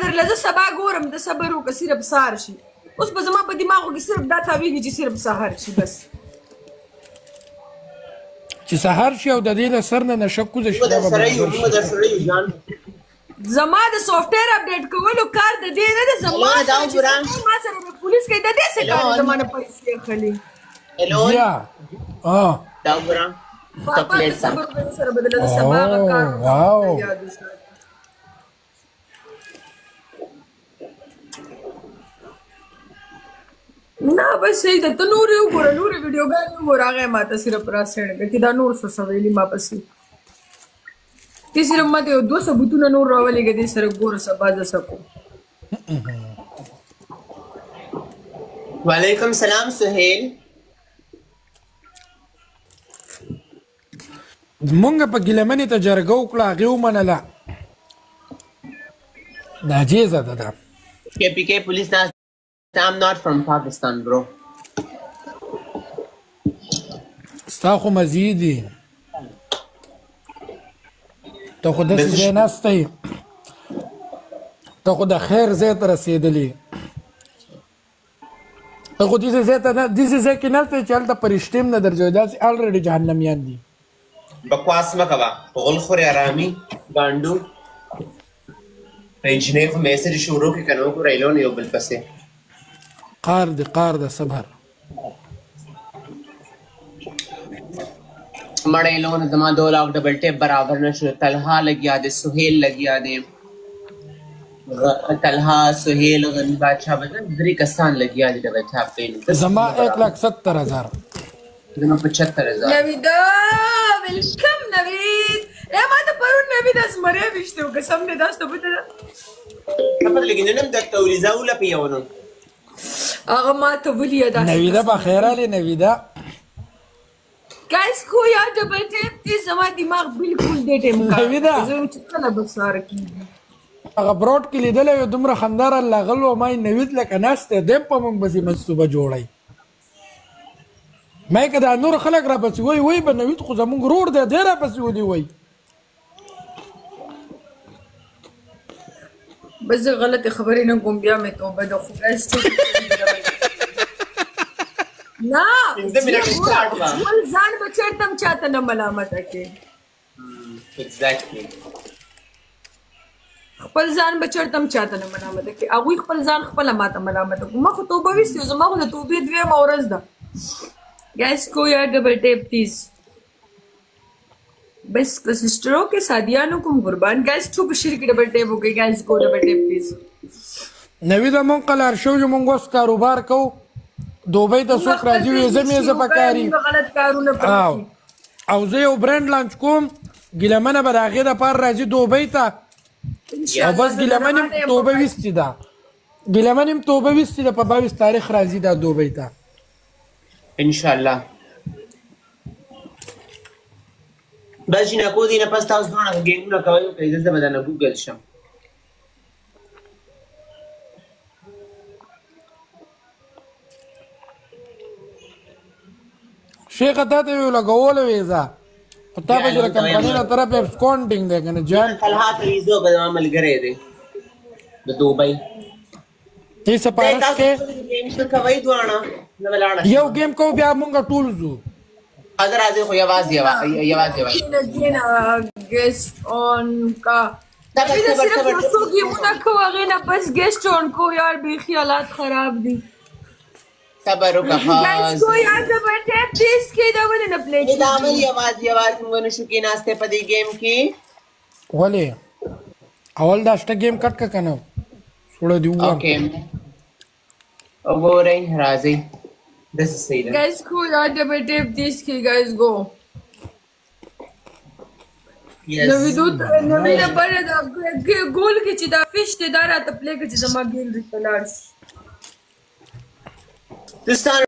صبر لزه سبا ګورم د صبر وکړه صرف سهار شي اوس به زما په دماغو کې صرف دا تاویږي چې صرف سهار شي بس چې سهار شي او د دې له سر نه نشه کوزه شي زما د سافټویر اپډیټ کولو کار د دې نه ده زما سره د پولیس کې د دې څه کار زما نه پیسې اخلي یا دا ګورم چاکلیټ سره بدل د سبا کار واو نه بس صحیح ده ته نور یو ګوره نور ویډیوګانې وګوره هغه ماته صرف را سینډ کړه چې دا نور څه ویلي ما پسې تی صرف ماته یو 2 ثبوتونه نور راولېږه دې سره ګوره سبا زه سکو وعلیکم سلام سهیل مونږ په ګیلمنې ته جرګه وکړه هغې ومنله ناجیزه ده دا KPK police now I'm not from Pakistan bro ستا خو مزیدي ته خو داسې ځای ناسته یې ته خو د خیر ځای ته رسېدلې ته خو داسې ځای ته داسې ځای کې ناسته یې چې هلته فرشتې هم نه درځوي داسې الریډي جهنمیان دي بکواس مه کوه غول خورې ارامي ګانډو انجینر خو میسج شروع کړي که نه وګوره ایلون یو بل پسې قار د صبر مړ ایلون زما 2 لاکھ ڈبل ٹیپ برابر نہ شو طلحہ لگیا دے سہیل لگیا دے طلحہ سہیل غنی بادشاہ بدن دری کسان لگیا دے ڈبل ٹیپ پہ زما 1,70,000 زما 75,000 نویدا ویلکم نوید ما ته پرون نوید اسمره وشته قسم نه داسته بده خبر لیکن نن د تولیزا ولا پیونو هغه ما ته ولیا داسته نویدا بخیر علی نویدا گایس کو یاد ډبل ټیپ دې زما دماغ بالکل دې ټیم کا نویدا زه چې کله بسار کیږي هغه بروډ کې لیدل یو دومره خندار الله غلو ما نوید لکه ناشته دیم په مونږ بسې منصوبه جوړی ما کدا نور خلک را پسې وای به نوید خو زمونږ روډ دی دی را پسې ودی وای بس غلط خبرې نه کوم بیا مې توبه د خو گایس نه ول ځان بچړتم چاته نه ملامت کې ایگزیکټلی خپل ځان بچړتم چاته نه ملامت کې هغه خپل ځان خپل ماته ملامت کوم ما خو توبه وستو زما خو د توبې دوه مورز ده گیس کو یا ڈبل ٹیپ پلیز بس سسٹروں کے سادیانوں کو قربان گیس چوپ شیر کی ڈبل ٹیپ ہو گئی گیس کو ڈبل ٹیپ پلیز نویدا مونږ قلار شو جو مونږ اوس کاروبار کو دوبۍ ته څوک راځي وي زه پکاري غلط کارونه او زه یو برانډ لانچ کوم ګیلمنه به د هغې دپاره راځي دوبۍ ته او بس ګیلمن هم توبه ویستې ده ګیلمن هم توبه ویستې ده په 22 تاریخ راځي دا دوبۍ ته انشاءالله بس جنکو دی نه پس تاسو دواړه ګیمونه کوئ که زه به درنه ګوګل شم شیخه تا ته یو لګولی ویزه خو تا به چې د کمپنۍ نه طرف ابسکونډینګ دی که نه جان طلحه فریزو به زما ملګری دی د دوبۍ ته سپارښت کې کوئ دواړه زه به لاړه یو گیم کوو بیا مونږ ټول ځو حاضر راځئ خو یوازې گیسٹ آن کا صرف سو گیمونه کو هغې نه بس گیسٹ آن کو یار بیخي حالات خراب دي صبر وکړه گیس کو یار ډبل ټیپ پلیز کې دا ولې نه پلی کېږي دا عمل یوازې موږ نشو کېناستی په دې گیم کې ولې اول دا شته گیم کټ که که نه سوړه دې اوکې وګورئ راځئ داسې صحیح ده گیس کو یار ډبل ټیپ پلیز کې گیس گو نویدو نویده بره دا ګول کې چې دا فش دی دا راته پلی کړه چې زما ګیم درته لاړ شي دوستان